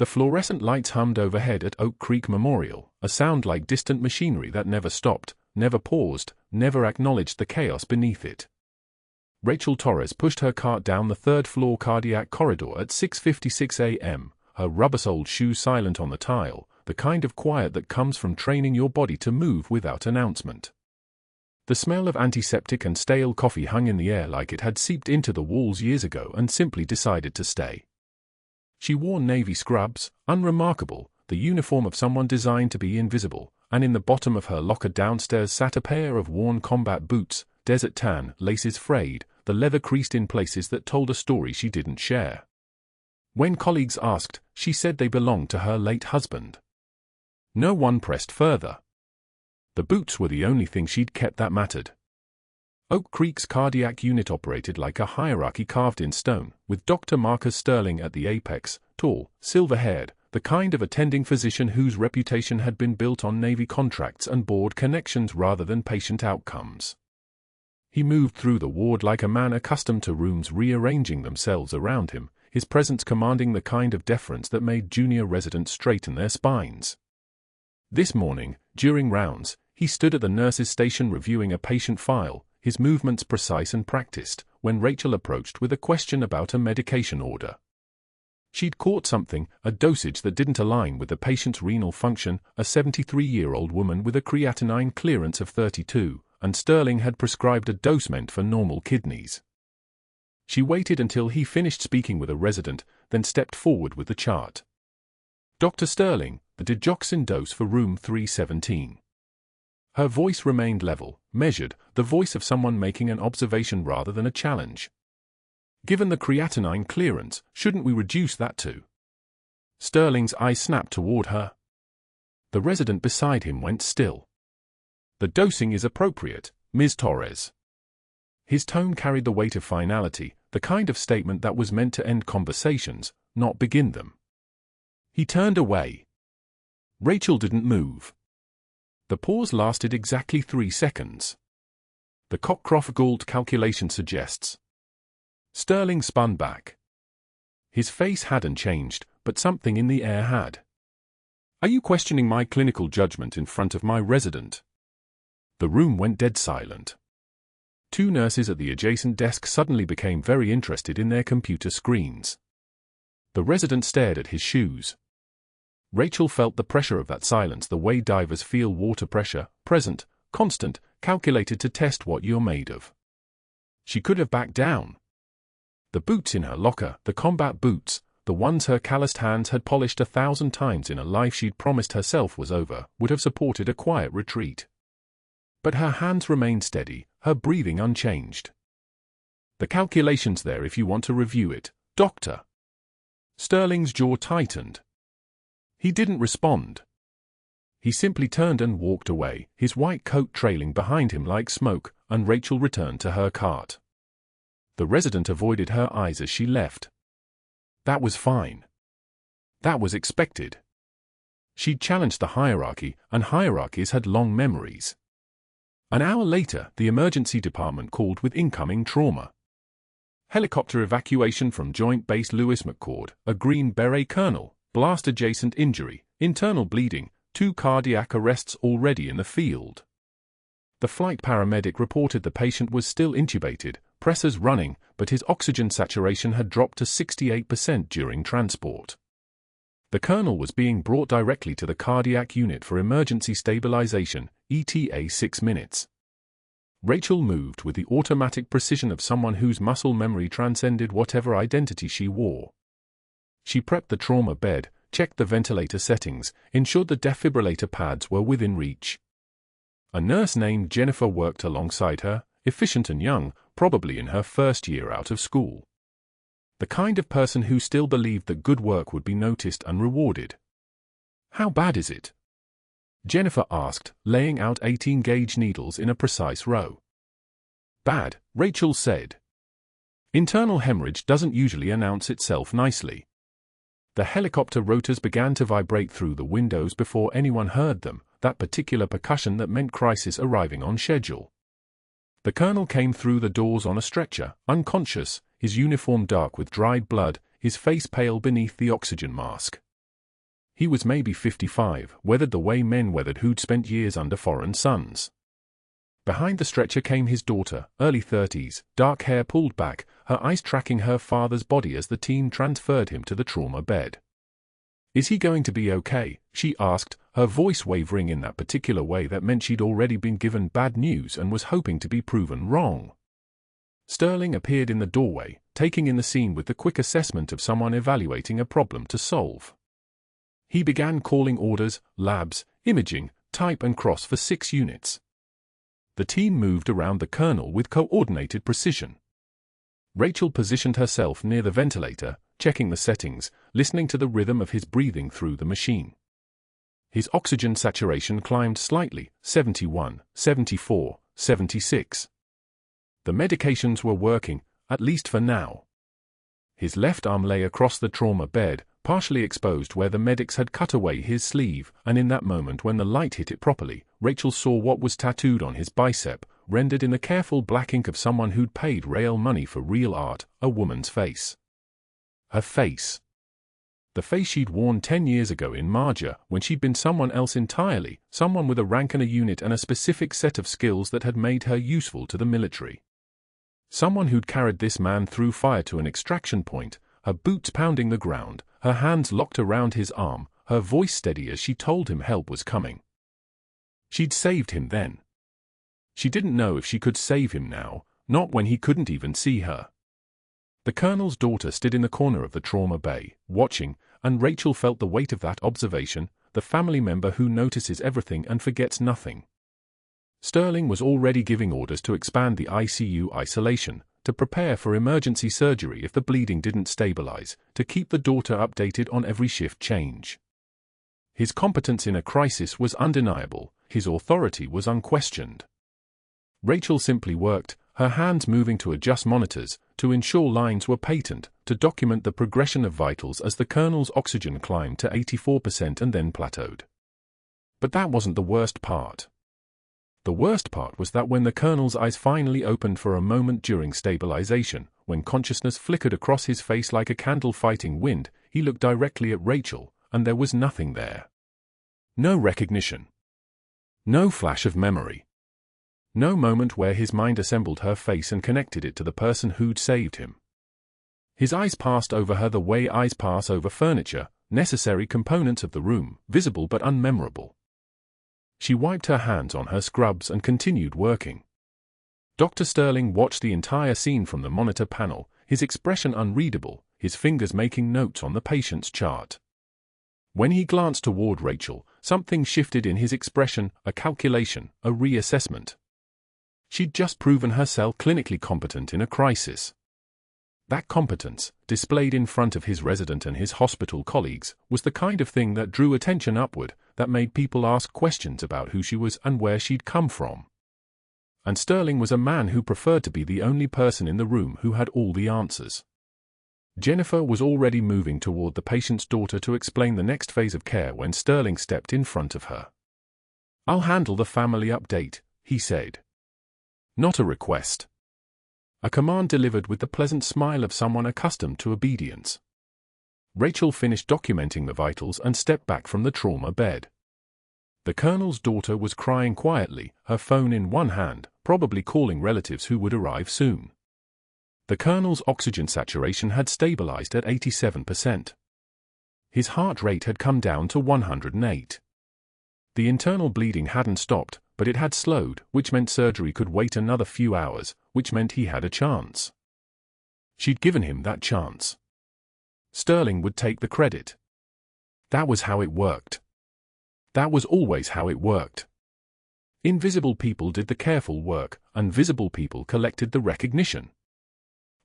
The fluorescent lights hummed overhead at Oak Creek Memorial, a sound like distant machinery that never stopped, never paused, never acknowledged the chaos beneath it. Rachel Torres pushed her cart down the third-floor cardiac corridor at 6:56 a.m., her rubber-soled shoes silent on the tile, the kind of quiet that comes from training your body to move without announcement. The smell of antiseptic and stale coffee hung in the air like it had seeped into the walls years ago and simply decided to stay. She wore navy scrubs, unremarkable, the uniform of someone designed to be invisible, and in the bottom of her locker downstairs sat a pair of worn combat boots, desert tan, laces frayed, the leather creased in places that told a story she didn't share. When colleagues asked, she said they belonged to her late husband. No one pressed further. The boots were the only thing she'd kept that mattered. Oak Creek's cardiac unit operated like a hierarchy carved in stone, with Dr. Marcus Sterling at the apex, tall, silver-haired, the kind of attending physician whose reputation had been built on Navy contracts and board connections rather than patient outcomes. He moved through the ward like a man accustomed to rooms rearranging themselves around him, his presence commanding the kind of deference that made junior residents straighten their spines. This morning, during rounds, he stood at the nurse's station reviewing a patient file, his movements precise and practiced, when Rachel approached with a question about a medication order. She'd caught something, a dosage that didn't align with the patient's renal function, a 73-year-old woman with a creatinine clearance of 32, and Sterling had prescribed a dose meant for normal kidneys. She waited until he finished speaking with a resident, then stepped forward with the chart. "Dr. Sterling, the digoxin dose for room 317. Her voice remained level, measured, the voice of someone making an observation rather than a challenge. "Given the creatinine clearance, shouldn't we reduce that to?" Sterling's eyes snapped toward her. The resident beside him went still. "The dosing is appropriate, Ms. Torres." His tone carried the weight of finality, the kind of statement that was meant to end conversations, not begin them. He turned away. Rachel didn't move. The pause lasted exactly 3 seconds. The Cockcroft-Gould calculation suggests. Sterling spun back. His face hadn't changed, but something in the air had. "Are you questioning my clinical judgment in front of my resident?" The room went dead silent. 2 nurses at the adjacent desk suddenly became very interested in their computer screens. The resident stared at his shoes. Rachel felt the pressure of that silence the way divers feel water pressure, present, constant, calculated to test what you're made of. She could have backed down. The boots in her locker, the combat boots, the ones her calloused hands had polished 1,000 times in a life she'd promised herself was over, would have supported a quiet retreat. But her hands remained steady, her breathing unchanged. "The calculation's there if you want to review it, Doctor." Sterling's jaw tightened. He didn't respond. He simply turned and walked away, his white coat trailing behind him like smoke, and Rachel returned to her cart. The resident avoided her eyes as she left. That was fine. That was expected. She'd challenged the hierarchy, and hierarchies had long memories. An hour later, the emergency department called with incoming trauma. Helicopter evacuation from Joint Base Lewis McCord, a Green Beret colonel. Blast-adjacent injury, internal bleeding, 2 cardiac arrests already in the field. The flight paramedic reported the patient was still intubated, pressors running, but his oxygen saturation had dropped to 68% during transport. The colonel was being brought directly to the cardiac unit for emergency stabilization, ETA 6 minutes. Rachel moved with the automatic precision of someone whose muscle memory transcended whatever identity she wore. She prepped the trauma bed, checked the ventilator settings, ensured the defibrillator pads were within reach. A nurse named Jennifer worked alongside her, efficient and young, probably in her first year out of school. The kind of person who still believed that good work would be noticed and rewarded. "How bad is it?" Jennifer asked, laying out 18-gauge needles in a precise row. "Bad," Rachel said. "Internal hemorrhage doesn't usually announce itself nicely." The helicopter rotors began to vibrate through the windows before anyone heard them, that particular percussion that meant crisis arriving on schedule. The colonel came through the doors on a stretcher, unconscious, his uniform dark with dried blood, his face pale beneath the oxygen mask. He was maybe 55, weathered the way men weathered who'd spent years under foreign suns. Behind the stretcher came his daughter, early 30s, dark hair pulled back, her eyes tracking her father's body as the team transferred him to the trauma bed. "Is he going to be okay?" she asked, her voice wavering in that particular way that meant she'd already been given bad news and was hoping to be proven wrong. Sterling appeared in the doorway, taking in the scene with the quick assessment of someone evaluating a problem to solve. He began calling orders, labs, imaging, type and cross for 6 units. The team moved around the colonel with coordinated precision. Rachel positioned herself near the ventilator, checking the settings, listening to the rhythm of his breathing through the machine. His oxygen saturation climbed slightly, 71, 74, 76. The medications were working, at least for now. His left arm lay across the trauma bed, partially exposed where the medics had cut away his sleeve, and in that moment when the light hit it properly, Rachel saw what was tattooed on his bicep, rendered in the careful black ink of someone who'd paid real money for real art, a woman's face. Her face. The face she'd worn 10 years ago in Marja, when she'd been someone else entirely, someone with a rank and a unit and a specific set of skills that had made her useful to the military. Someone who'd carried this man through fire to an extraction point, her boots pounding the ground, her hands locked around his arm, her voice steady as she told him help was coming. She'd saved him then. She didn't know if she could save him now, not when he couldn't even see her. The colonel's daughter stood in the corner of the trauma bay, watching, and Rachel felt the weight of that observation, the family member who notices everything and forgets nothing. Sterling was already giving orders to expand the ICU isolation, to prepare for emergency surgery if the bleeding didn't stabilize, to keep the daughter updated on every shift change. His competence in a crisis was undeniable, his authority was unquestioned. Rachel simply worked, her hands moving to adjust monitors, to ensure lines were patent, to document the progression of vitals as the colonel's oxygen climbed to 84% and then plateaued. But that wasn't the worst part. The worst part was that when the colonel's eyes finally opened for a moment during stabilization, when consciousness flickered across his face like a candle fighting wind, he looked directly at Rachel, and there was nothing there. No recognition. No flash of memory. No moment where his mind assembled her face and connected it to the person who'd saved him. His eyes passed over her the way eyes pass over furniture, necessary components of the room, visible but unmemorable. She wiped her hands on her scrubs and continued working. Dr. Sterling watched the entire scene from the monitor panel, his expression unreadable, his fingers making notes on the patient's chart. When he glanced toward Rachel, something shifted in his expression, a calculation, a reassessment. She'd just proven herself clinically competent in a crisis. That competence, displayed in front of his resident and his hospital colleagues, was the kind of thing that drew attention upward, that made people ask questions about who she was and where she'd come from. And Sterling was a man who preferred to be the only person in the room who had all the answers. Jennifer was already moving toward the patient's daughter to explain the next phase of care when Sterling stepped in front of her. "I'll handle the family update," he said. Not a request. A command delivered with the pleasant smile of someone accustomed to obedience. Rachel finished documenting the vitals and stepped back from the trauma bed. The colonel's daughter was crying quietly, her phone in one hand, probably calling relatives who would arrive soon. The colonel's oxygen saturation had stabilized at 87%. His heart rate had come down to 108. The internal bleeding hadn't stopped, but it had slowed, which meant surgery could wait another few hours, which meant he had a chance. She'd given him that chance. Sterling would take the credit. That was how it worked. That was always how it worked. Invisible people did the careful work, and visible people collected the recognition.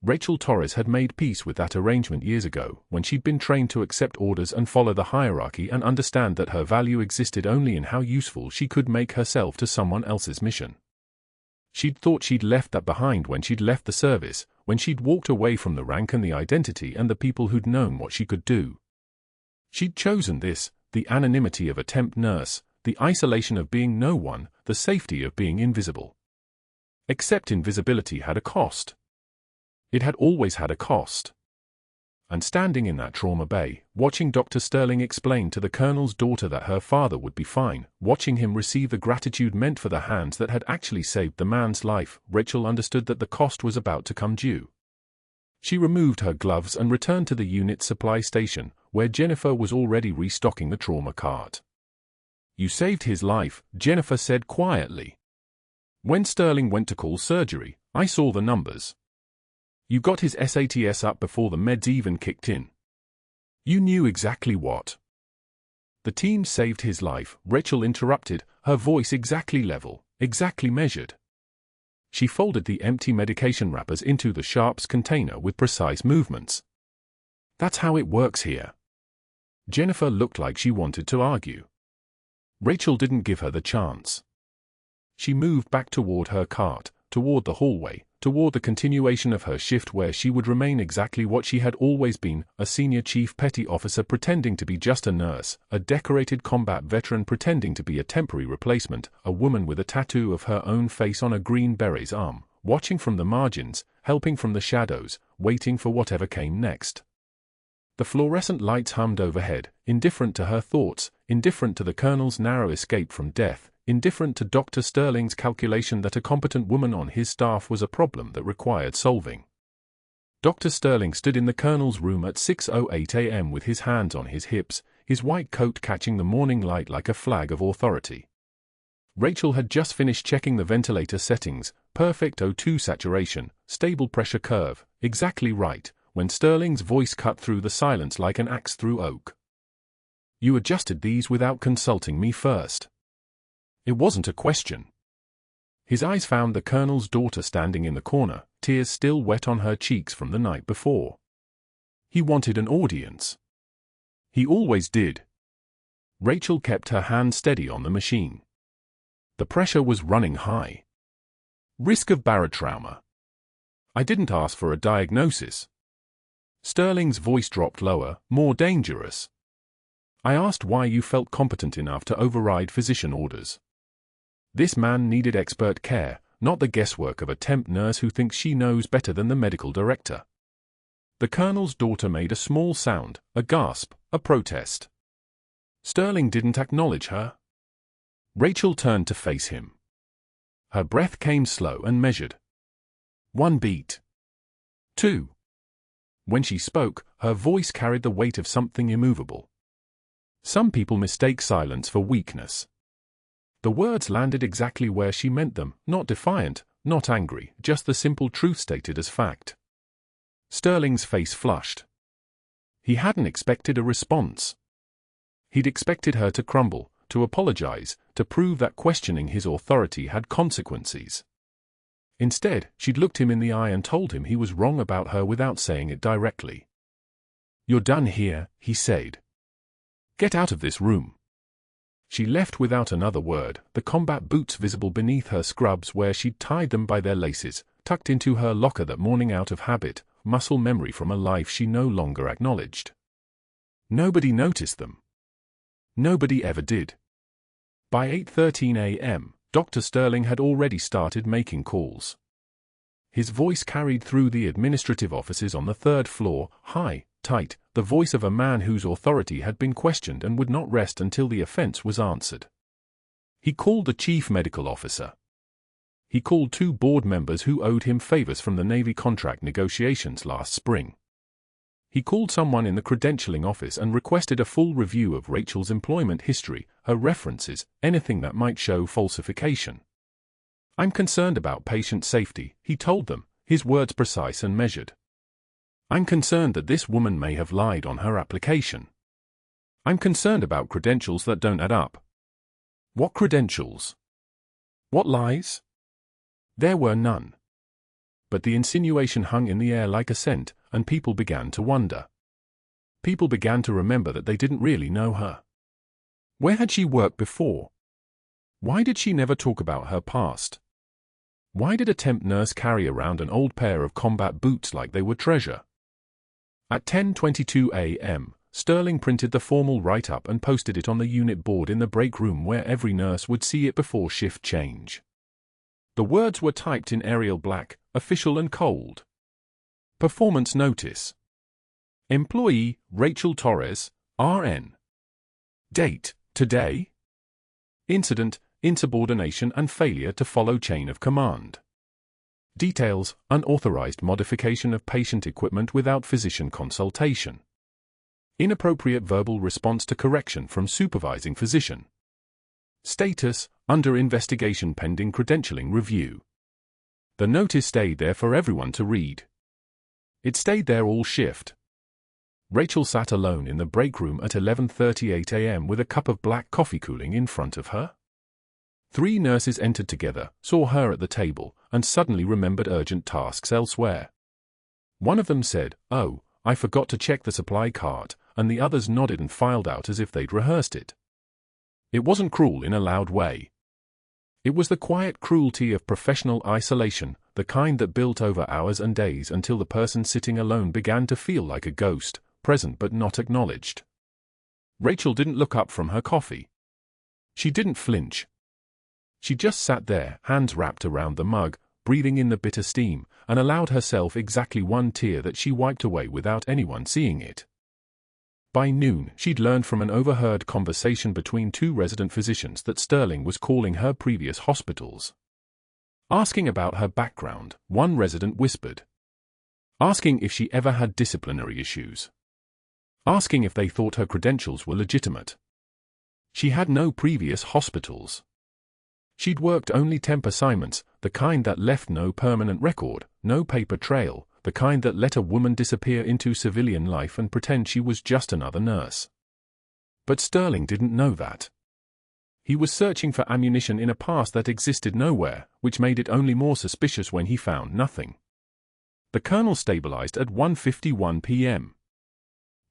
Rachel Torres had made peace with that arrangement years ago, when she'd been trained to accept orders and follow the hierarchy and understand that her value existed only in how useful she could make herself to someone else's mission. She'd thought she'd left that behind when she'd left the service, when she'd walked away from the rank and the identity and the people who'd known what she could do. She'd chosen this, the anonymity of a temp nurse, the isolation of being no one, the safety of being invisible. Except invisibility had a cost. It had always had a cost. And standing in that trauma bay, watching Dr. Sterling explain to the colonel's daughter that her father would be fine, watching him receive the gratitude meant for the hands that had actually saved the man's life, Rachel understood that the cost was about to come due. She removed her gloves and returned to the unit's supply station, where Jennifer was already restocking the trauma cart. "You saved his life," Jennifer said quietly. "When Sterling went to call surgery, I saw the numbers. You got his SATS up before the meds even kicked in. You knew exactly what." "The team saved his life," Rachel interrupted, her voice exactly level, exactly measured. She folded the empty medication wrappers into the sharps container with precise movements. "That's how it works here." Jennifer looked like she wanted to argue. Rachel didn't give her the chance. She moved back toward her cart, toward the hallway, toward the continuation of her shift where she would remain exactly what she had always been, a senior chief petty officer pretending to be just a nurse, a decorated combat veteran pretending to be a temporary replacement, a woman with a tattoo of her own face on a green beret's arm, watching from the margins, helping from the shadows, waiting for whatever came next. The fluorescent lights hummed overhead, indifferent to her thoughts, indifferent to the colonel's narrow escape from death, indifferent to Dr. Sterling's calculation that a competent woman on his staff was a problem that required solving. Dr. Sterling stood in the colonel's room at 6:08 a.m. with his hands on his hips, his white coat catching the morning light like a flag of authority. Rachel had just finished checking the ventilator settings, perfect O2 saturation, stable pressure curve, exactly right, when Sterling's voice cut through the silence like an axe through oak. "You adjusted these without consulting me first." It wasn't a question. His eyes found the colonel's daughter standing in the corner, tears still wet on her cheeks from the night before. He wanted an audience. He always did. Rachel kept her hand steady on the machine. The pressure was running high. "Risk of barotrauma. I didn't ask for a diagnosis." Sterling's voice dropped lower, more dangerous. "I asked why you felt competent enough to override physician orders. This man needed expert care, not the guesswork of a temp nurse who thinks she knows better than the medical director." The colonel's daughter made a small sound, a gasp, a protest. Sterling didn't acknowledge her. Rachel turned to face him. Her breath came slow and measured. 1 beat. 2. When she spoke, her voice carried the weight of something immovable. Some people mistake silence for weakness. The words landed exactly where she meant them, not defiant, not angry, just the simple truth stated as fact. Sterling's face flushed. He hadn't expected a response. He'd expected her to crumble, to apologize, to prove that questioning his authority had consequences. Instead, she'd looked him in the eye and told him he was wrong about her without saying it directly. "You're done here," he said. "Get out of this room." She left without another word, the combat boots visible beneath her scrubs where she'd tied them by their laces, tucked into her locker that morning out of habit, muscle memory from a life she no longer acknowledged. Nobody noticed them. Nobody ever did. By 8:13 a.m., Dr. Sterling had already started making calls. His voice carried through the administrative offices on the 3rd floor, high, tight, the voice of a man whose authority had been questioned and would not rest until the offense was answered. He called the chief medical officer. He called 2 board members who owed him favors from the Navy contract negotiations last spring. He called someone in the credentialing office and requested a full review of Rachel's employment history, her references, anything that might show falsification. "I'm concerned about patient safety," he told them, his words precise and measured. "I'm concerned that this woman may have lied on her application. I'm concerned about credentials that don't add up." What credentials? What lies? There were none. But the insinuation hung in the air like a scent, and people began to wonder. People began to remember that they didn't really know her. Where had she worked before? Why did she never talk about her past? Why did a temp nurse carry around an old pair of combat boots like they were treasure? At 10:22 a.m., Sterling printed the formal write-up and posted it on the unit board in the break room where every nurse would see it before shift change. The words were typed in Arial black, official and cold. Performance notice. Employee, Rachel Torres, RN. Date, today. Incident, insubordination and failure to follow chain of command. Details, unauthorized modification of patient equipment without physician consultation. Inappropriate verbal response to correction from supervising physician. Status, under investigation pending credentialing review. The notice stayed there for everyone to read. It stayed there all shift. Rachel sat alone in the break room at 11:38 a.m. with a cup of black coffee cooling in front of her. 3 nurses entered together, saw her at the table, and suddenly remembered urgent tasks elsewhere. One of them said, "Oh, I forgot to check the supply cart," and the others nodded and filed out as if they'd rehearsed it. It wasn't cruel in a loud way. It was the quiet cruelty of professional isolation, the kind that built over hours and days until the person sitting alone began to feel like a ghost, present but not acknowledged. Rachel didn't look up from her coffee. She didn't flinch. She just sat there, hands wrapped around the mug, breathing in the bitter steam, and allowed herself exactly one tear that she wiped away without anyone seeing it. By noon, she'd learned from an overheard conversation between 2 resident physicians that Sterling was calling her previous hospitals. Asking about her background, one resident whispered. Asking if she ever had disciplinary issues. Asking if they thought her credentials were legitimate. She had no previous hospitals. She'd worked only temp assignments, the kind that left no permanent record, no paper trail, the kind that let a woman disappear into civilian life and pretend she was just another nurse. But Sterling didn't know that. He was searching for ammunition in a past that existed nowhere, which made it only more suspicious when he found nothing. The colonel stabilized at 1:51 p.m.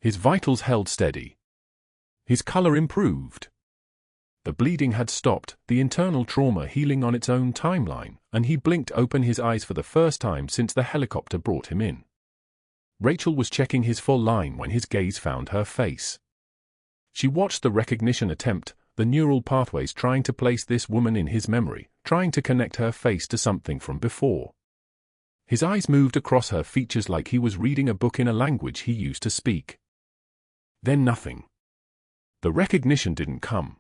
His vitals held steady. His color improved. The bleeding had stopped, the internal trauma healing on its own timeline, and he blinked open his eyes for the first time since the helicopter brought him in. Rachel was checking his full line when his gaze found her face. She watched the recognition attempt, the neural pathways trying to place this woman in his memory, trying to connect her face to something from before. His eyes moved across her features like he was reading a book in a language he used to speak. Then nothing. The recognition didn't come.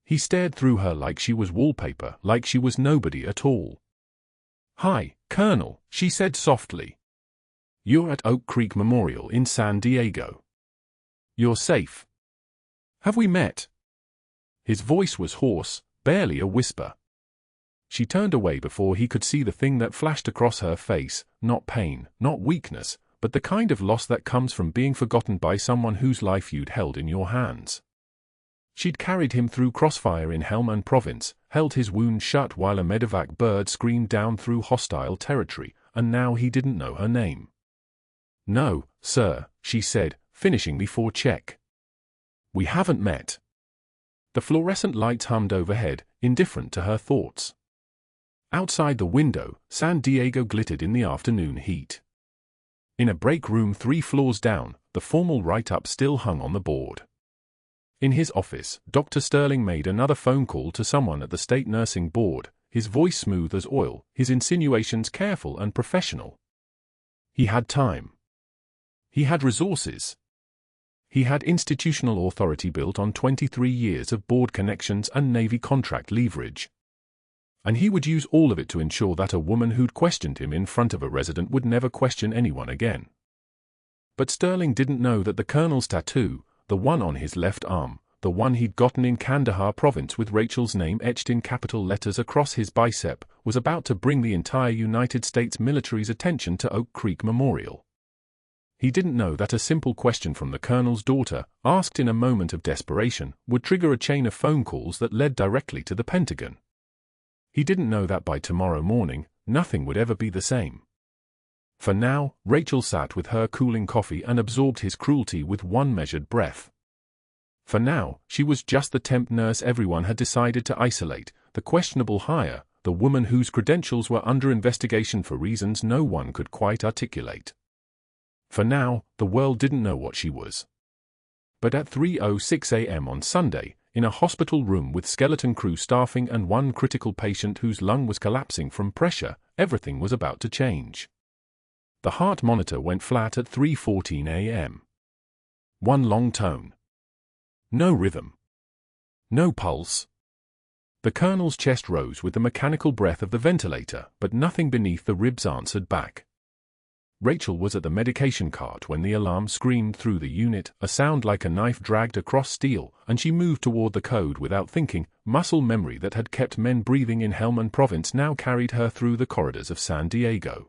He stared through her like she was wallpaper, like she was nobody at all. "Hi, Colonel," she said softly. "You're at Oak Creek Memorial in San Diego. You're safe. Have we met?" His voice was hoarse, barely a whisper. She turned away before he could see the thing that flashed across her face, not pain, not weakness, but the kind of loss that comes from being forgotten by someone whose life you'd held in your hands. She'd carried him through crossfire in Helmand Province, held his wound shut while a medevac bird screamed down through hostile territory, and now he didn't know her name. "No, sir," she said, finishing before check. "We haven't met." The fluorescent lights hummed overhead, indifferent to her thoughts. Outside the window, San Diego glittered in the afternoon heat. In a break room 3 floors down, the formal write-up still hung on the board. In his office, Dr. Sterling made another phone call to someone at the state nursing board, his voice smooth as oil, his insinuations careful and professional. He had time. He had resources. He had institutional authority built on 23 years of board connections and Navy contract leverage. And he would use all of it to ensure that a woman who'd questioned him in front of a resident would never question anyone again. But Sterling didn't know that the colonel's tattoo, the one on his left arm, the one he'd gotten in Kandahar province with Rachel's name etched in capital letters across his bicep, was about to bring the entire United States military's attention to Oak Creek Memorial. He didn't know that a simple question from the colonel's daughter, asked in a moment of desperation, would trigger a chain of phone calls that led directly to the Pentagon. He didn't know that by tomorrow morning, nothing would ever be the same. For now, Rachel sat with her cooling coffee and absorbed his cruelty with one measured breath. For now, she was just the temp nurse everyone had decided to isolate, the questionable hire, the woman whose credentials were under investigation for reasons no one could quite articulate. For now, the world didn't know what she was. But at 3:06 a.m. on Sunday, in a hospital room with skeleton crew staffing and one critical patient whose lung was collapsing from pressure, everything was about to change. The heart monitor went flat at 3:14 a.m. One long tone. No rhythm. No pulse. The colonel's chest rose with the mechanical breath of the ventilator, but nothing beneath the ribs answered back. Rachel was at the medication cart when the alarm screamed through the unit, a sound like a knife dragged across steel, and she moved toward the code without thinking. Muscle memory that had kept men breathing in Helmand Province now carried her through the corridors of San Diego.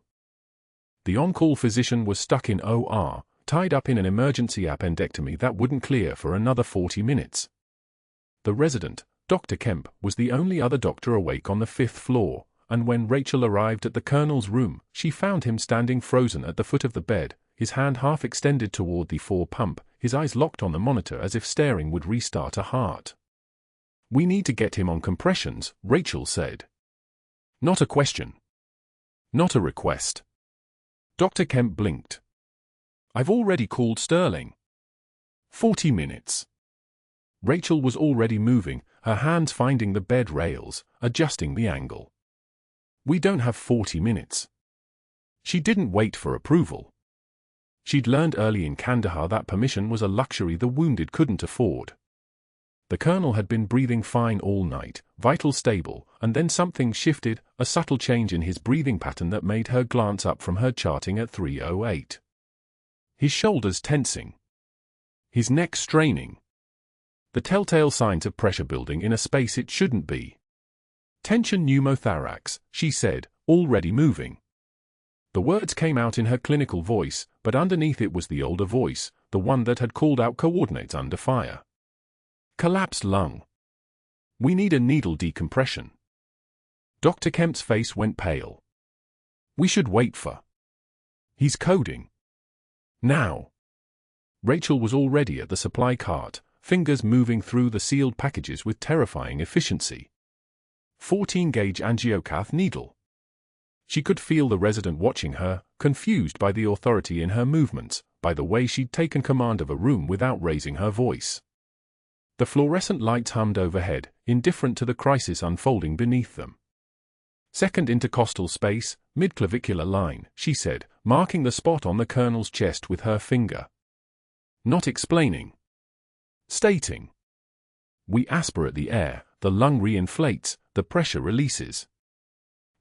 The on-call physician was stuck in OR, tied up in an emergency appendectomy that wouldn't clear for another 40 minutes. The resident, Dr. Kemp, was the only other doctor awake on the 5th floor, and when Rachel arrived at the colonel's room, she found him standing frozen at the foot of the bed, his hand half extended toward the 4 pump, his eyes locked on the monitor as if staring would restart a heart. "We need to get him on compressions," Rachel said. "Not a question. Not a request." Dr. Kemp blinked. "I've already called Sterling." 40 minutes. Rachel was already moving, her hands finding the bed rails, adjusting the angle. "We don't have 40 minutes. She didn't wait for approval. She'd learned early in Kandahar that permission was a luxury the wounded couldn't afford. The colonel had been breathing fine all night, vitals stable, and then something shifted, a subtle change in his breathing pattern that made her glance up from her charting at 3:08. His shoulders tensing. His neck straining. The telltale signs of pressure building in a space it shouldn't be. "Tension pneumothorax," she said, already moving. The words came out in her clinical voice, but underneath it was the older voice, the one that had called out coordinates under fire. "Collapsed lung. We need a needle decompression." Dr. Kemp's face went pale. "We should wait for. He's coding. Now." Rachel was already at the supply cart, fingers moving through the sealed packages with terrifying efficiency. 14-gauge angiocath needle. She could feel the resident watching her, confused by the authority in her movements, by the way she'd taken command of a room without raising her voice. The fluorescent lights hummed overhead, indifferent to the crisis unfolding beneath them. "Second intercostal space, midclavicular line," she said, marking the spot on the colonel's chest with her finger. Not explaining. Stating. "We aspirate the air, the lung re-inflates, the pressure releases."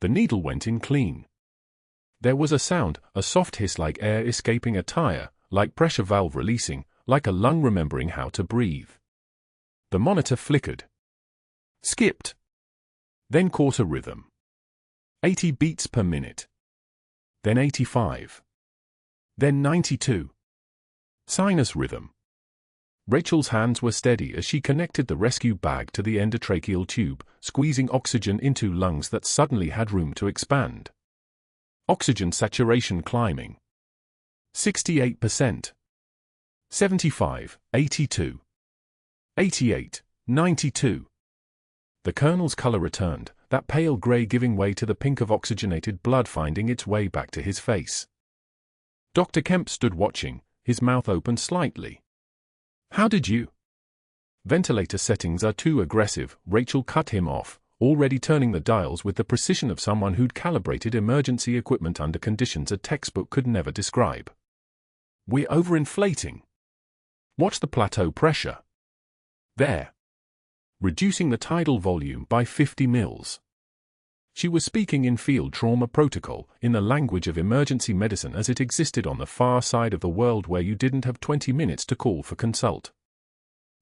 The needle went in clean. There was a sound, a soft hiss like air escaping a tire, like pressure valve releasing, like a lung remembering how to breathe. The monitor flickered. Skipped. Then caught a rhythm. 80 beats per minute. Then 85. Then 92. Sinus rhythm. Rachel's hands were steady as she connected the rescue bag to the endotracheal tube, squeezing oxygen into lungs that suddenly had room to expand. Oxygen saturation climbing. 68%. 75, 82. 88, 92. The colonel's color returned, that pale gray giving way to the pink of oxygenated blood finding its way back to his face. Dr. Kemp stood watching, his mouth open slightly. "How did you?" "Ventilator settings are too aggressive," Rachel cut him off, already turning the dials with the precision of someone who'd calibrated emergency equipment under conditions a textbook could never describe. "We're overinflating. Watch the plateau pressure. There. Reducing the tidal volume by 50 mils. She was speaking in field trauma protocol, in the language of emergency medicine as it existed on the far side of the world where you didn't have 20 minutes to call for consult.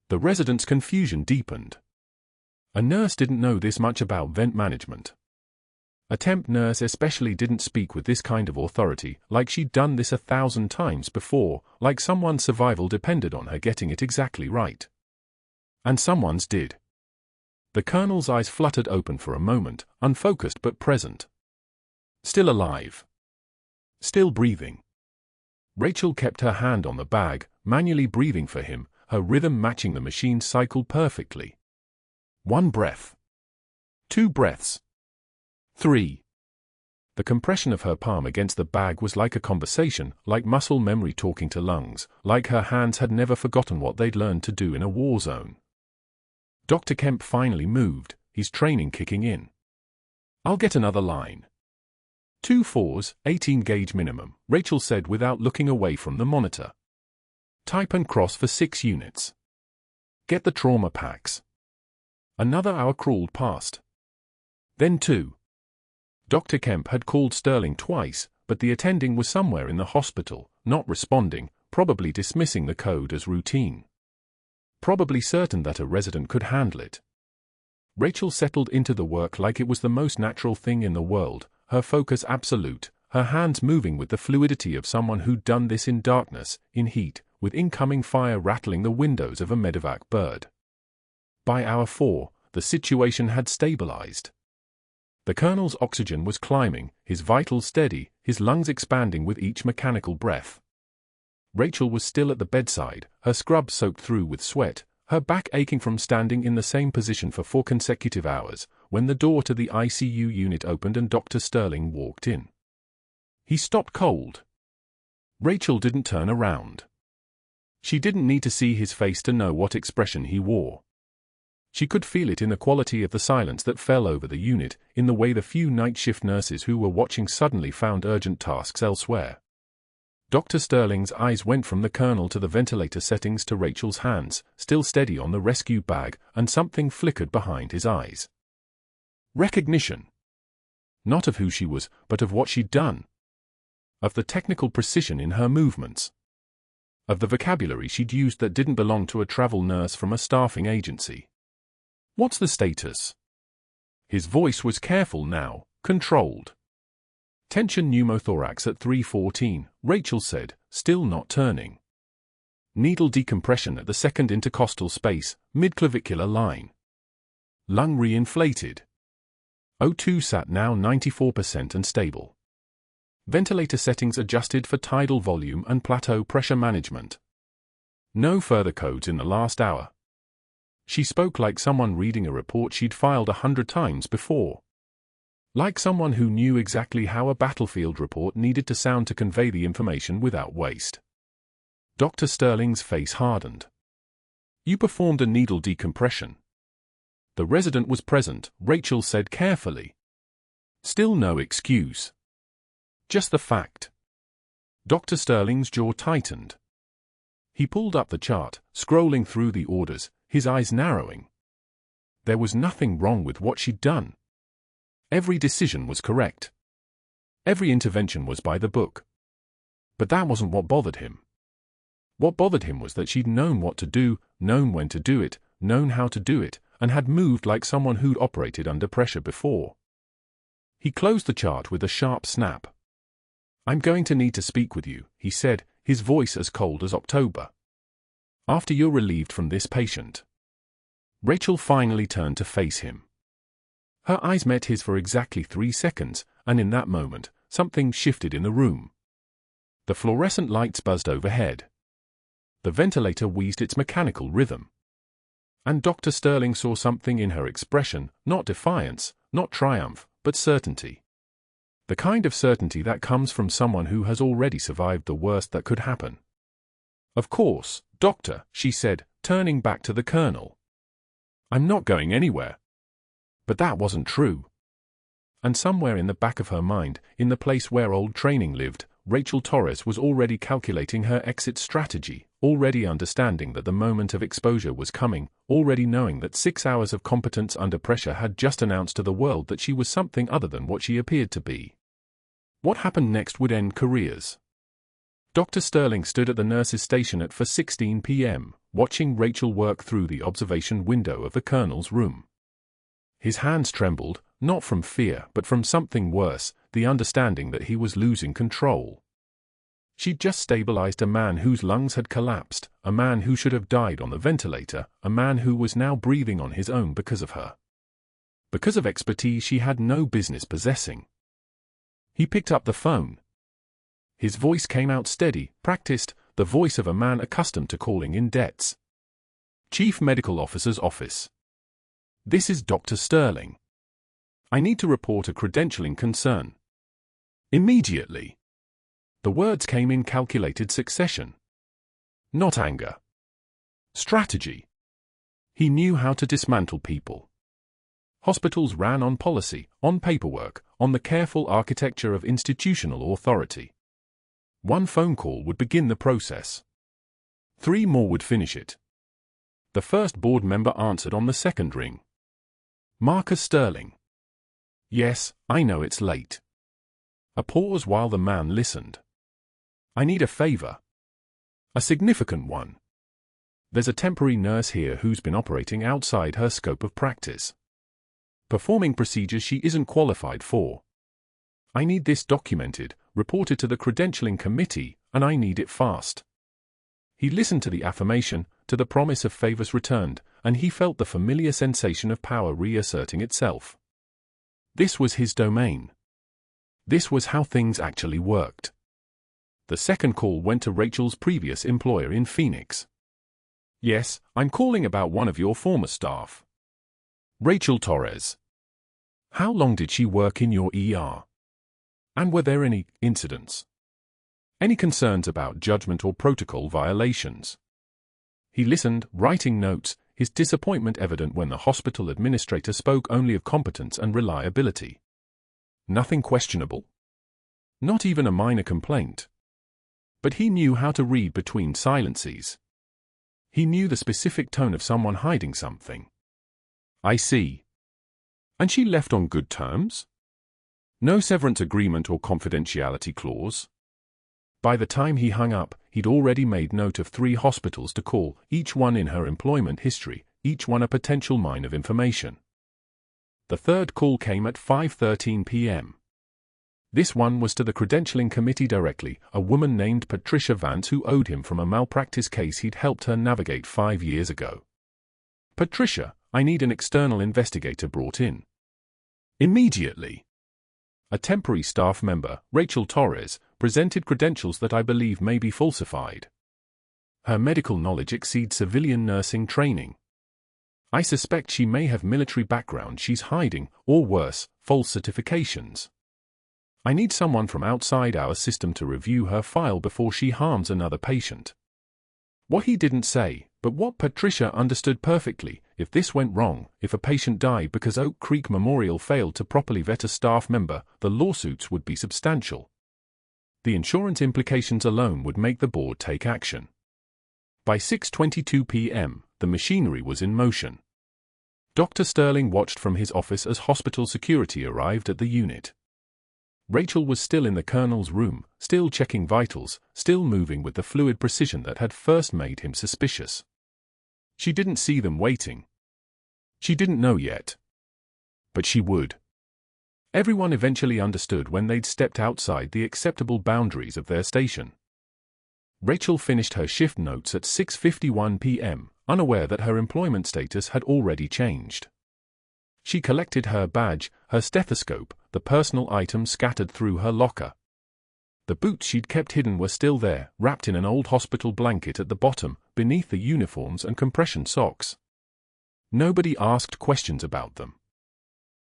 The resident's confusion deepened. A nurse didn't know this much about vent management. A temp nurse especially didn't speak with this kind of authority, like she'd done this 1,000 times before, like someone's survival depended on her getting it exactly right. And someone's did. The colonel's eyes fluttered open for a moment, unfocused but present. Still alive. Still breathing. Rachel kept her hand on the bag, manually breathing for him, her rhythm matching the machine's cycle perfectly. 1 breath. 2 breaths. 3. The compression of her palm against the bag was like a conversation, like muscle memory talking to lungs, like her hands had never forgotten what they'd learned to do in a war zone. Dr. Kemp finally moved, his training kicking in. "I'll get another line." 2 4s, 18 gauge minimum, Rachel said without looking away from the monitor. Type and cross for 6 units. Get the trauma packs. Another hour crawled past. Then 2. Dr. Kemp had called Sterling twice, but the attending was somewhere in the hospital, not responding, probably dismissing the code as routine. Probably certain that a resident could handle it. Rachel settled into the work like it was the most natural thing in the world, her focus absolute, her hands moving with the fluidity of someone who'd done this in darkness, in heat, with incoming fire rattling the windows of a medevac bird. By hour 4, the situation had stabilized. The colonel's oxygen was climbing, his vitals steady, his lungs expanding with each mechanical breath. Rachel was still at the bedside, her scrub soaked through with sweat, her back aching from standing in the same position for 4 consecutive hours, when the door to the ICU unit opened and Dr. Sterling walked in. He stopped cold. Rachel didn't turn around. She didn't need to see his face to know what expression he wore. She could feel it in the quality of the silence that fell over the unit, in the way the few night shift nurses who were watching suddenly found urgent tasks elsewhere. Dr. Sterling's eyes went from the colonel to the ventilator settings to Rachel's hands, still steady on the rescue bag, and something flickered behind his eyes. Recognition. Not of who she was, but of what she'd done. Of the technical precision in her movements. Of the vocabulary she'd used that didn't belong to a travel nurse from a staffing agency. What's the status? His voice was careful now, controlled. Tension pneumothorax at 314, Rachel said, still not turning. Needle decompression at the second intercostal space, mid-clavicular line. Lung re-inflated. O2 sat now 94% and stable. Ventilator settings adjusted for tidal volume and plateau pressure management. No further codes in the last hour. She spoke like someone reading a report she'd filed 100 times before. Like someone who knew exactly how a battlefield report needed to sound to convey the information without waste. Dr. Sterling's face hardened. You performed a needle decompression. The resident was present, Rachel said carefully. Still no excuse. Just the fact. Dr. Sterling's jaw tightened. He pulled up the chart, scrolling through the orders, his eyes narrowing. There was nothing wrong with what she'd done. Every decision was correct. Every intervention was by the book. But that wasn't what bothered him. What bothered him was that she'd known what to do, known when to do it, known how to do it, and had moved like someone who'd operated under pressure before. He closed the chart with a sharp snap. I'm going to need to speak with you, he said, his voice as cold as October. After you're relieved from this patient. Rachel finally turned to face him. Her eyes met his for exactly 3 seconds, and in that moment, something shifted in the room. The fluorescent lights buzzed overhead. The ventilator wheezed its mechanical rhythm. And Dr. Sterling saw something in her expression, not defiance, not triumph, but certainty. The kind of certainty that comes from someone who has already survived the worst that could happen. Of course, Doctor, she said, turning back to the colonel. I'm not going anywhere. But that wasn't true. And somewhere in the back of her mind, in the place where old training lived, Rachel Torres was already calculating her exit strategy, already understanding that the moment of exposure was coming, already knowing that 6 hours of competence under pressure had just announced to the world that she was something other than what she appeared to be. What happened next would end careers. Dr. Sterling stood at the nurse's station at 4:16 p.m., watching Rachel work through the observation window of the colonel's room. His hands trembled, not from fear but from something worse, the understanding that he was losing control. She'd just stabilized a man whose lungs had collapsed, a man who should have died on the ventilator, a man who was now breathing on his own because of her. Because of expertise she had no business possessing. He picked up the phone. His voice came out steady, practiced, the voice of a man accustomed to calling in debts. Chief Medical Officer's office. This is Dr. Sterling. I need to report a credentialing concern. Immediately. The words came in calculated succession. Not anger. Strategy. He knew how to dismantle people. Hospitals ran on policy, on paperwork, on the careful architecture of institutional authority. One phone call would begin the process. 3 more would finish it. The first board member answered on the second ring. Marcus Sterling. Yes, I know it's late. A pause while the man listened. I need a favor. A significant one. There's a temporary nurse here who's been operating outside her scope of practice. Performing procedures she isn't qualified for. I need this documented, reported to the credentialing committee, and I need it fast. He listened to the affirmation, to the promise of favors returned, and he felt the familiar sensation of power reasserting itself. This was his domain. This was how things actually worked. The second call went to Rachel's previous employer in Phoenix. Yes, I'm calling about one of your former staff. Rachel Torres. How long did she work in your ER? And were there any incidents? Any concerns about judgment or protocol violations? He listened, writing notes, his disappointment evident when the hospital administrator spoke only of competence and reliability. Nothing questionable. Not even a minor complaint. But he knew how to read between silences. He knew the specific tone of someone hiding something. I see. And she left on good terms? No severance agreement or confidentiality clause? By the time he hung up, he'd already made note of 3 hospitals to call, each one in her employment history, each one a potential mine of information. The third call came at 5:13 p.m. This one was to the credentialing committee directly, a woman named Patricia Vance who owed him from a malpractice case he'd helped her navigate 5 years ago. Patricia, I need an external investigator brought in. Immediately. A temporary staff member, Rachel Torres, presented credentials that I believe may be falsified. Her medical knowledge exceeds civilian nursing training. I suspect she may have military background she's hiding, or worse, false certifications. I need someone from outside our system to review her file before she harms another patient. What he didn't say, but what Patricia understood perfectly, if this went wrong, if a patient died because Oak Creek Memorial failed to properly vet a staff member, the lawsuits would be substantial. The insurance implications alone would make the board take action. By 6:22 p.m., the machinery was in motion. Dr. Sterling watched from his office as hospital security arrived at the unit. Rachel was still in the colonel's room, still checking vitals, still moving with the fluid precision that had first made him suspicious. She didn't see them waiting. She didn't know yet. But she would. Everyone eventually understood when they'd stepped outside the acceptable boundaries of their station. Rachel finished her shift notes at 6:51 p.m., unaware that her employment status had already changed. She collected her badge, her stethoscope, the personal items scattered through her locker. The boots she'd kept hidden were still there, wrapped in an old hospital blanket at the bottom, beneath the uniforms and compression socks. Nobody asked questions about them.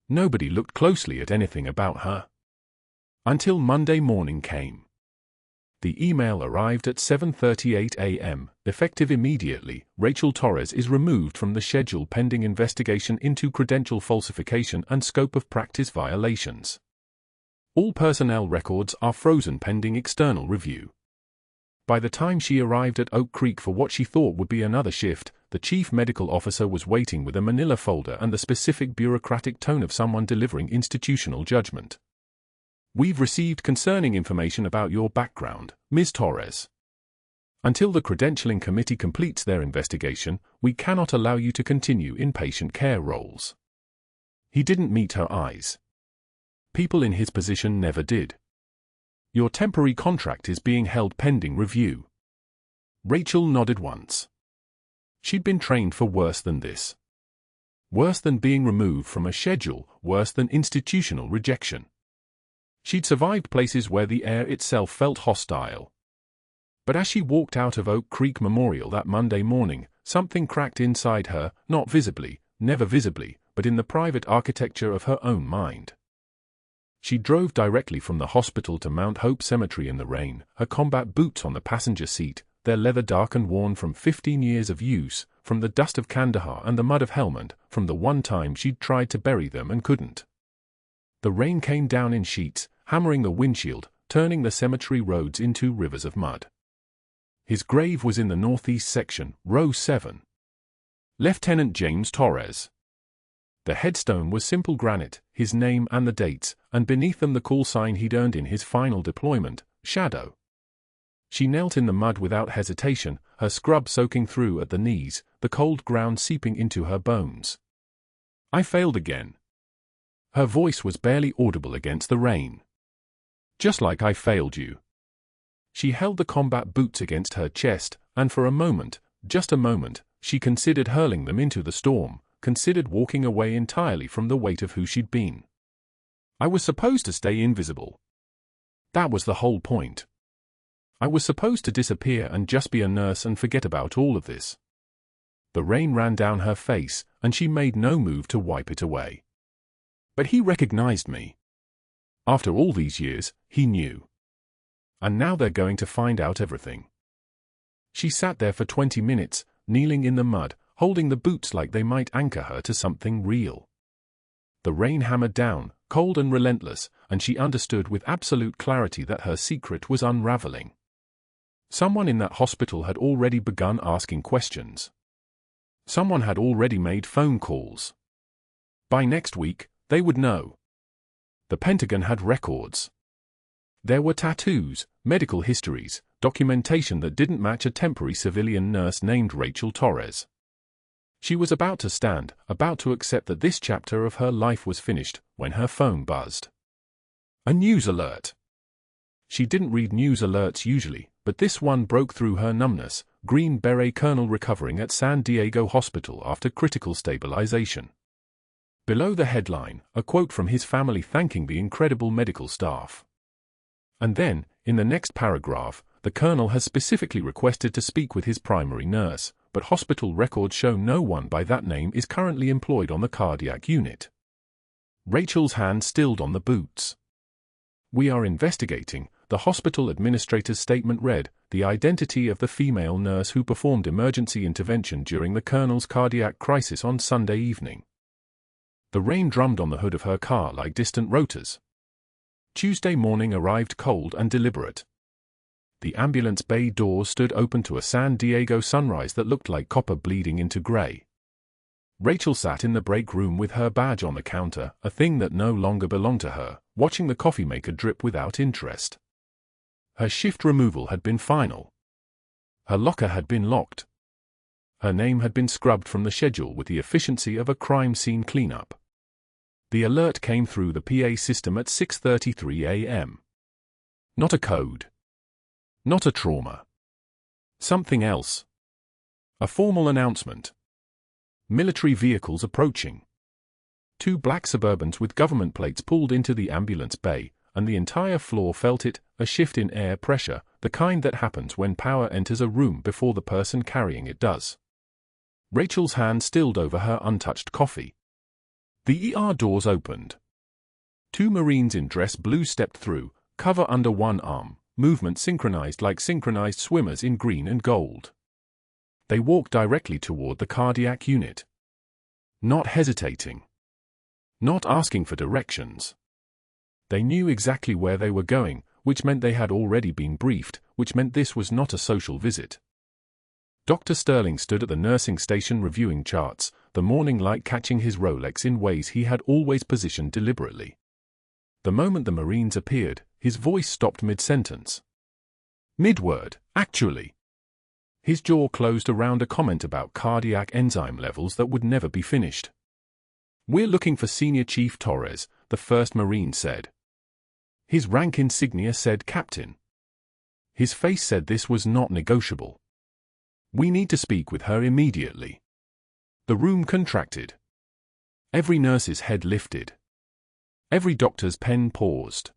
Nobody looked closely at anything about her. Until Monday morning came. The email arrived at 7:38 a.m., effective immediately. Rachel Torres is removed from the schedule pending investigation into credential falsification and scope of practice violations. All personnel records are frozen pending external review. By the time she arrived at Oak Creek for what she thought would be another shift, the chief medical officer was waiting with a manila folder and the specific bureaucratic tone of someone delivering institutional judgment. We've received concerning information about your background, Ms. Torres. Until the credentialing committee completes their investigation, we cannot allow you to continue in patient care roles. He didn't meet her eyes. People in his position never did. Your temporary contract is being held pending review. Rachel nodded once. She'd been trained for worse than this. Worse than being removed from a schedule, worse than institutional rejection. She'd survived places where the air itself felt hostile. But as she walked out of Oak Creek Memorial that Monday morning, something cracked inside her, not visibly, never visibly, but in the private architecture of her own mind. She drove directly from the hospital to Mount Hope Cemetery in the rain, her combat boots on the passenger seat, their leather dark and worn from 15 years of use, from the dust of Kandahar and the mud of Helmand, from the one time she'd tried to bury them and couldn't. The rain came down in sheets, hammering the windshield, turning the cemetery roads into rivers of mud. His grave was in the northeast section, row 7. Lieutenant James Torres. The headstone was simple granite, his name and the dates, and beneath them the call sign he'd earned in his final deployment, Shadow. She knelt in the mud without hesitation, her scrub soaking through at the knees, the cold ground seeping into her bones. "I failed again." Her voice was barely audible against the rain. "Just like I failed you." She held the combat boots against her chest, and for a moment, just a moment, she considered hurling them into the storm, considered walking away entirely from the weight of who she'd been. "I was supposed to stay invisible. That was the whole point. I was supposed to disappear and just be a nurse and forget about all of this." The rain ran down her face, and she made no move to wipe it away. "But he recognized me. After all these years, he knew. And now they're going to find out everything." She sat there for 20 minutes, kneeling in the mud, holding the boots like they might anchor her to something real. The rain hammered down, cold and relentless, and she understood with absolute clarity that her secret was unraveling. Someone in that hospital had already begun asking questions. Someone had already made phone calls. By next week, they would know. The Pentagon had records. There were tattoos, medical histories, documentation that didn't match a temporary civilian nurse named Rachel Torres. She was about to stand, about to accept that this chapter of her life was finished, when her phone buzzed. A news alert. She didn't read news alerts usually, but this one broke through her numbness. Green Beret colonel recovering at San Diego Hospital after critical stabilization. Below the headline, a quote from his family thanking the incredible medical staff. And then, in the next paragraph, the colonel has specifically requested to speak with his primary nurse, but hospital records show no one by that name is currently employed on the cardiac unit. Rachel's hand stilled on the boots. "We are investigating," the hospital administrator's statement read, "the identity of the female nurse who performed emergency intervention during the colonel's cardiac crisis on Sunday evening." The rain drummed on the hood of her car like distant rotors. Tuesday morning arrived cold and deliberate. The ambulance bay doors stood open to a San Diego sunrise that looked like copper bleeding into gray. Rachel sat in the break room with her badge on the counter, a thing that no longer belonged to her, watching the coffee maker drip without interest. Her shift removal had been final. Her locker had been locked. Her name had been scrubbed from the schedule with the efficiency of a crime scene cleanup. The alert came through the PA system at 6:33 a.m. Not a code. Not a trauma. Something else. A formal announcement. Military vehicles approaching. 2 black Suburbans with government plates pulled into the ambulance bay, and the entire floor felt it, a shift in air pressure, the kind that happens when power enters a room before the person carrying it does. Rachel's hand stilled over her untouched coffee. The ER doors opened. 2 Marines in dress blue stepped through, cover under one arm, movement synchronized like synchronized swimmers in green and gold. They walked directly toward the cardiac unit. Not hesitating. Not asking for directions. They knew exactly where they were going, which meant they had already been briefed, which meant this was not a social visit. Dr. Sterling stood at the nursing station reviewing charts, the morning light catching his Rolex in ways he had always positioned deliberately. The moment the Marines appeared, his voice stopped mid-sentence. Mid-word, actually. His jaw closed around a comment about cardiac enzyme levels that would never be finished. "We're looking for Senior Chief Torres," the first Marine said. His rank insignia said Captain. His face said this was not negotiable. "We need to speak with her immediately." The room contracted. Every nurse's head lifted. Every doctor's pen paused.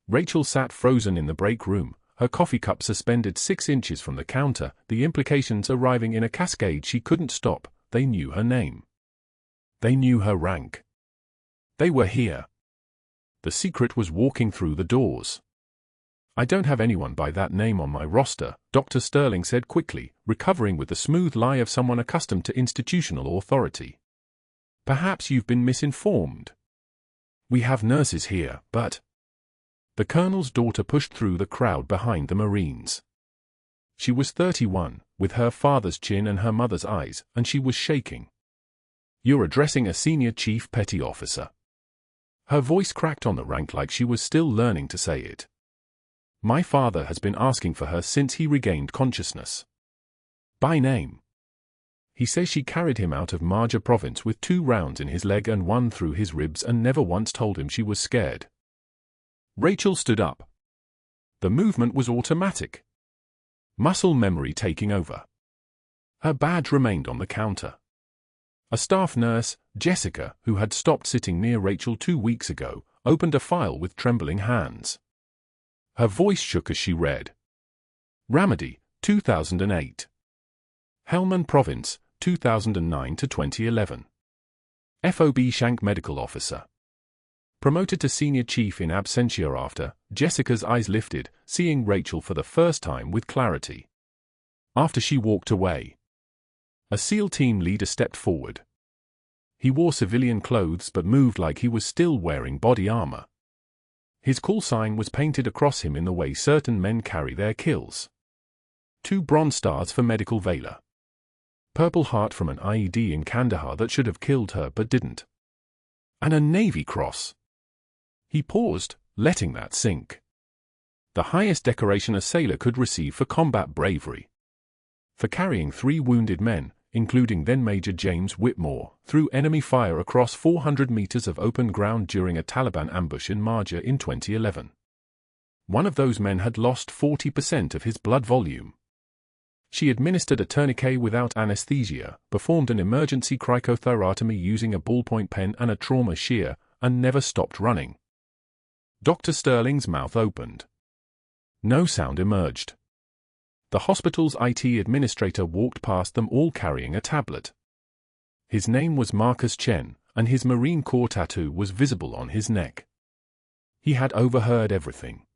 Rachel sat frozen in the break room, her coffee cup suspended 6 inches from the counter, the implications arriving in a cascade she couldn't stop. They knew her name. They knew her rank. They were here. The secret was walking through the doors. I don't have anyone by that name on my roster, Dr. Sterling said quickly, recovering with the smooth lie of someone accustomed to institutional authority. Perhaps you've been misinformed. We have nurses here, but... The colonel's daughter pushed through the crowd behind the Marines. She was 31, with her father's chin and her mother's eyes, and she was shaking. You're addressing a senior chief petty officer. Her voice cracked on the rank like she was still learning to say it. My father has been asking for her since he regained consciousness. By name. He says she carried him out of Marja province with 2 rounds in his leg and 1 through his ribs and never once told him she was scared. Rachel stood up. The movement was automatic. Muscle memory taking over. Her badge remained on the counter. A staff nurse, Jessica, who had stopped sitting near Rachel 2 weeks ago, opened a file with trembling hands. Her voice shook as she read. Ramadi, 2008. Helmand Province, 2009 to 2011. FOB Shank Medical Officer. Promoted to Senior Chief in absentia after, Jessica's eyes lifted, seeing Rachel for the first time with clarity. After she walked away. A SEAL team leader stepped forward. He wore civilian clothes but moved like he was still wearing body armor. His call sign was painted across him in the way certain men carry their kills. 2 bronze stars for medical valor. Purple heart from an IED in Kandahar that should have killed her but didn't. And a Navy Cross. He paused, letting that sink. The highest decoration a sailor could receive for combat bravery. For carrying 3 wounded men, including then-Major James Whitmore, through enemy fire across 400 meters of open ground during a Taliban ambush in Marja in 2011. One of those men had lost 40% of his blood volume. She administered a tourniquet without anesthesia, performed an emergency cricothyrotomy using a ballpoint pen and a trauma shear, and never stopped running. Dr. Sterling's mouth opened. No sound emerged. The hospital's IT administrator walked past them all carrying a tablet. His name was Marcus Chen, and his Marine Corps tattoo was visible on his neck. He had overheard everything.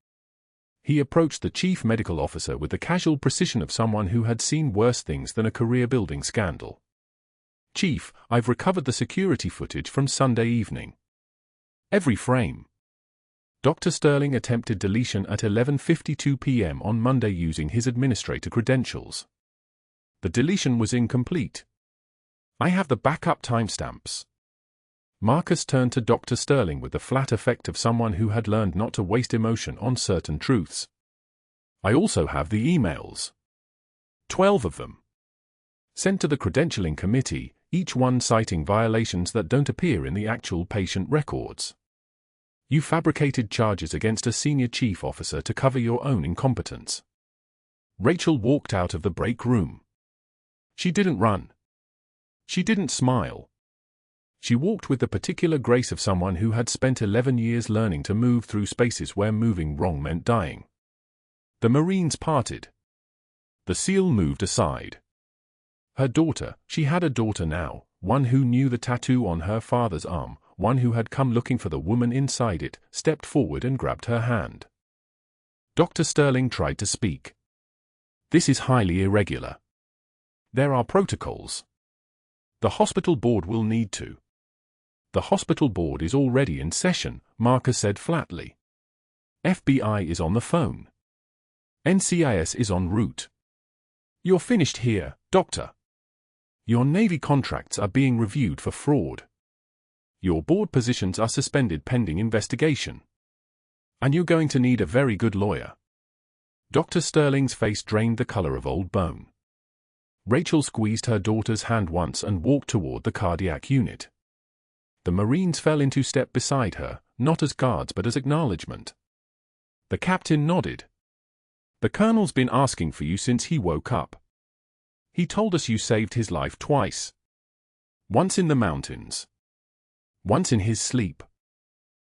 He approached the chief medical officer with the casual precision of someone who had seen worse things than a career-building scandal. Chief, I've recovered the security footage from Sunday evening. Every frame. Dr. Sterling attempted deletion at 11:52 p.m. on Monday using his administrator credentials. The deletion was incomplete. I have the backup timestamps. Marcus turned to Dr. Sterling with the flat effect of someone who had learned not to waste emotion on certain truths. I also have the emails. 12 of them. Sent to the credentialing committee, each one citing violations that don't appear in the actual patient records. You fabricated charges against a senior chief officer to cover your own incompetence. Rachel walked out of the break room. She didn't run. She didn't smile. She walked with the particular grace of someone who had spent 11 years learning to move through spaces where moving wrong meant dying. The Marines parted. The SEAL moved aside. Her daughter, she had a daughter now, one who knew the tattoo on her father's arm, one who had come looking for the woman inside it, stepped forward and grabbed her hand. Dr. Sterling tried to speak. This is highly irregular. There are protocols. The hospital board will need to. The hospital board is already in session, Marcus said flatly. FBI is on the phone. NCIS is en route. You're finished here, Doctor. Your Navy contracts are being reviewed for fraud. Your board positions are suspended pending investigation. And you're going to need a very good lawyer. Dr. Sterling's face drained the color of old bone. Rachel squeezed her daughter's hand once and walked toward the cardiac unit. The Marines fell into step beside her, not as guards but as acknowledgement. The captain nodded. The colonel's been asking for you since he woke up. He told us you saved his life twice. Once in the mountains. Once in his sleep.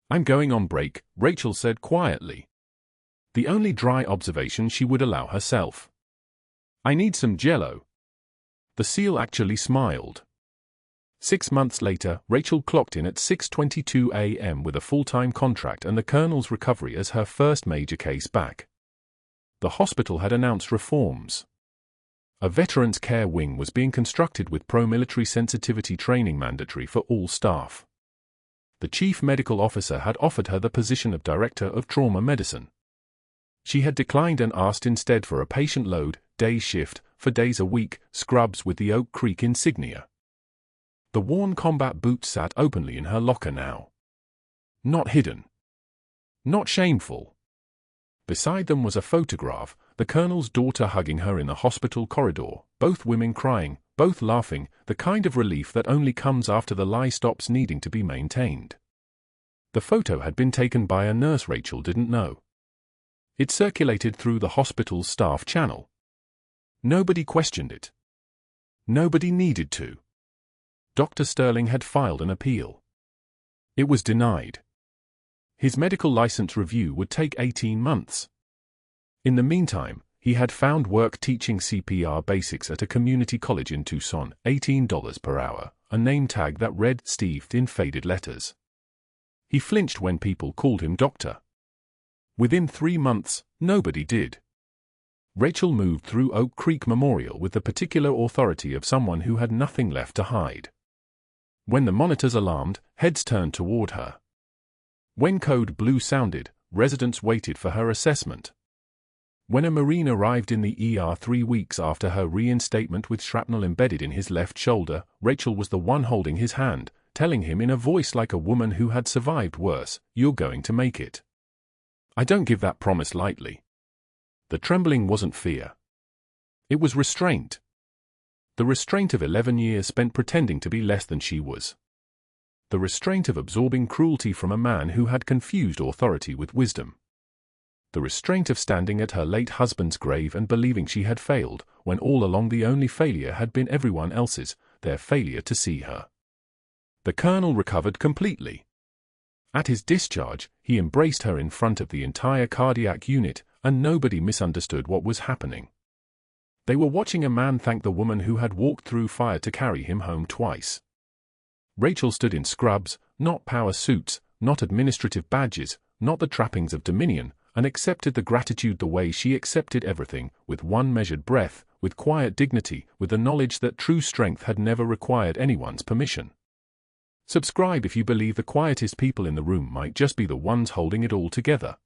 I'm going on break, Rachel said quietly. The only dry observation she would allow herself. I need some jello. The SEAL actually smiled. 6 months later, Rachel clocked in at 6:22 a.m. with a full-time contract and the colonel's recovery as her first major case back. The hospital had announced reforms. A veterans care wing was being constructed with pro-military sensitivity training mandatory for all staff. The chief medical officer had offered her the position of director of trauma medicine. She had declined and asked instead for a patient load, day shift, for days a week, scrubs with the Oak Creek insignia. The worn combat boots sat openly in her locker now. Not hidden. Not shameful. Beside them was a photograph, the colonel's daughter hugging her in the hospital corridor, both women crying, both laughing, the kind of relief that only comes after the lie stops needing to be maintained. The photo had been taken by a nurse Rachel didn't know. It circulated through the hospital's staff channel. Nobody questioned it. Nobody needed to. Dr. Sterling had filed an appeal. It was denied. His medical license review would take 18 months. In the meantime, he had found work teaching CPR basics at a community college in Tucson, $18 per hour, a name tag that read Steve in faded letters. He flinched when people called him doctor. Within 3 months, nobody did. Rachel moved through Oak Creek Memorial with the particular authority of someone who had nothing left to hide. When the monitors alarmed, heads turned toward her. When code blue sounded, residents waited for her assessment. When a Marine arrived in the ER 3 weeks after her reinstatement with shrapnel embedded in his left shoulder, Rachel was the one holding his hand, telling him in a voice like a woman who had survived worse, "You're going to make it." I don't give that promise lightly. The trembling wasn't fear. It was restraint. The restraint of 11 years spent pretending to be less than she was. The restraint of absorbing cruelty from a man who had confused authority with wisdom. The restraint of standing at her late husband's grave and believing she had failed, when all along the only failure had been everyone else's, their failure to see her. The colonel recovered completely. At his discharge, he embraced her in front of the entire cardiac unit, and nobody misunderstood what was happening. They were watching a man thank the woman who had walked through fire to carry him home twice. Rachel stood in scrubs, not power suits, not administrative badges, not the trappings of dominion, and accepted the gratitude the way she accepted everything, with one measured breath, with quiet dignity, with the knowledge that true strength had never required anyone's permission. Subscribe if you believe the quietest people in the room might just be the ones holding it all together.